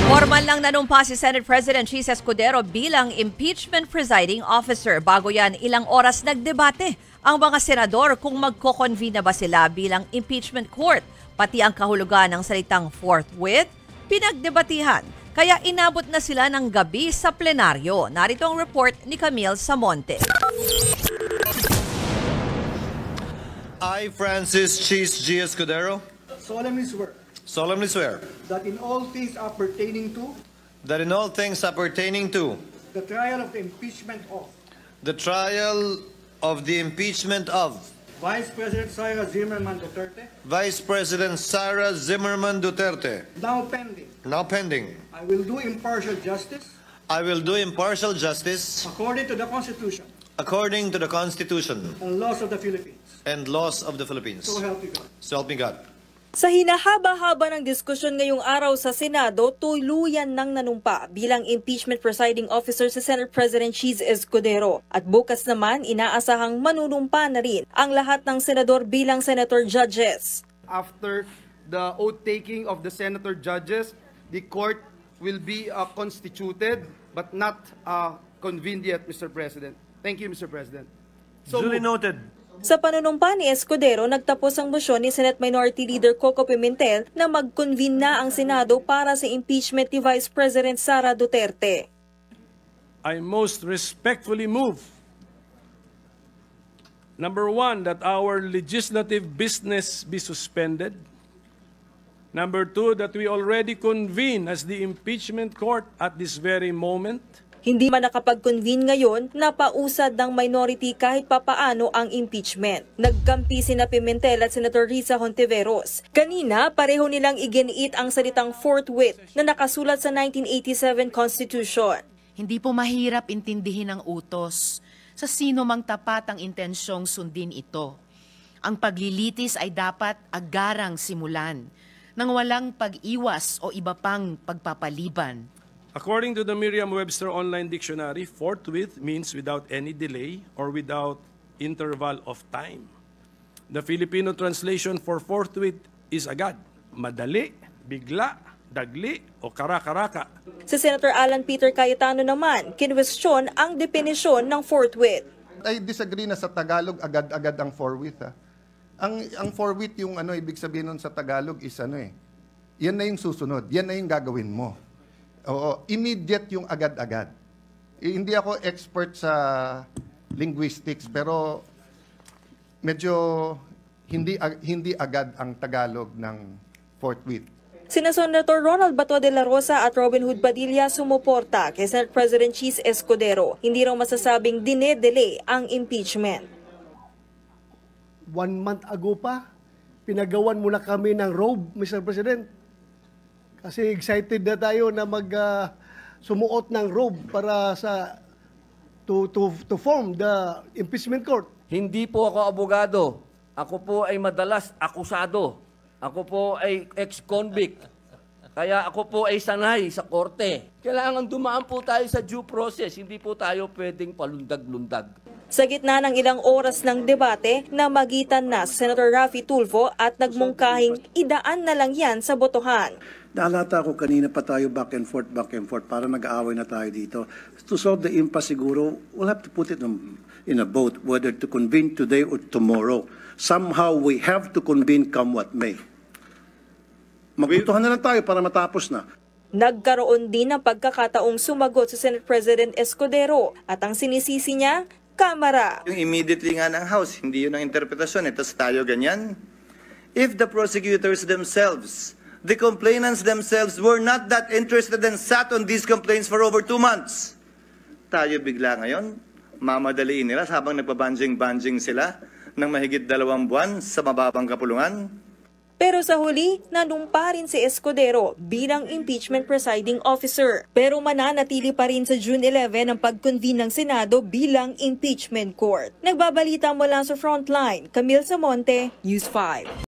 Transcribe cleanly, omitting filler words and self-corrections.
Formal lang nanumpa si Senate President Chis Escudero bilang impeachment presiding officer. Bago yan, ilang oras nagdebate ang mga senador kung magko-convene na ba sila bilang impeachment court. Pati ang kahulugan ng salitang forthwith, pinagdebatihan. Kaya inabot na sila ng gabi sa plenaryo. Narito ang report ni Camille Samonte. I, Francis Chis G. Escudero, solemnly swear that in all things appertaining to the trial of the impeachment of Vice President Sara Zimmerman Duterte, now pending, I will do impartial justice according to the Constitution and laws of the Philippines. So help me God. Sa hinahaba-haba ng diskusyon ngayong araw sa Senado, tuluyan nang nanumpa bilang impeachment presiding officer si Senate President Chis Escudero. At bukas naman, inaasahang manunumpa na rin ang lahat ng senador bilang senator judges. After the oath-taking of the senator judges, the court will be constituted but not convened yet, Mr. President. Thank you, Mr. President. Duly noted. Sa panunumpa ni Escudero, nagtapos ang motion ni Senate Minority Leader Coco Pimentel na mag-convene na ang Senado para sa impeachment ni Vice President Sara Duterte. I most respectfully move, number one, that our legislative business be suspended. Number two, that we already convene as the impeachment court at this very moment. Hindi man nakapag-convene ngayon, napausad ng minority kahit papaano ang impeachment. Nagkampi sina Pimentel at Senator Risa Hontiveros. Kanina, pareho nilang iginiit ang salitang forthwith na nakasulat sa 1987 Constitution. Hindi po mahirap intindihin ang utos sa sino mang tapat ang intensyong sundin ito. Ang paglilitis ay dapat agarang simulan nang walang pag-iwas o iba pang pagpapaliban. According to the Merriam-Webster Online Dictionary, forthwith means without any delay or without interval of time. The Filipino translation for forthwith is agad, madali, bigla, dagli o kara-karaka. Si Senator Alan Peter Cayetano naman, kinwestiyon ang definisyon ng forthwith. I disagree na sa Tagalog agad-agad ang forthwith. Ang forthwith yung ibig sabihin nun sa Tagalog is yan na yung susunod, yan na yung gagawin mo. Oo, immediate yung agad-agad. Hindi ako expert sa linguistics, pero medyo hindi agad ang Tagalog ng forthwith. Sina Senator Ronald Bato de la Rosa at Robin Hood Padilla sumuporta kay Senate President Chis Escudero. Hindi raw masasabing dine-delay ang impeachment. 1 month ago pa, pinagawan muna kami ng robe, Mr. President. Kasi excited na tayo na sumuot ng robe para to form the impeachment court. Hindi po ako abogado. Ako po ay madalas akusado. Ako po ay ex-convict. Kaya ako po ay sanay sa korte. Kailangan dumaan po tayo sa due process. Hindi po tayo pwedeng palundag-lundag. Sa gitna ng ilang oras ng debate, namagitan na si Senator Raffy Tulfo at nagmungkahing idaan na lang yan sa botohan. Naalata ko kanina pa tayo back and forth, para nag-aaway na tayo dito. To solve the impasse siguro, we'll have to put it in a vote, whether to convene today or tomorrow. Somehow we have to convene come what may. Magbutuhan na lang tayo para matapos na. Nagkaroon din ng pagkakataong sumagot si Senate President Escudero at ang sinisisi niya, Kamara. Yung immediately nga ng House, hindi yun ang interpretasyon. Ito tayo ganyan. If the prosecutors themselves, the complainants themselves were not that interested and sat on these complaints for over 2 months, tayo bigla ngayon, mamadaliin nila habang nagpabanjing-banjing sila ng mahigit 2 buwan sa mababang kapulungan. Pero sa huli, nanumpa rin si Escudero bilang impeachment presiding officer. Pero mananatili pa rin sa June 11 ang pag-convene ng Senado bilang impeachment court. Nagbabalita mula sa Frontline, Camille Samonte, News 5.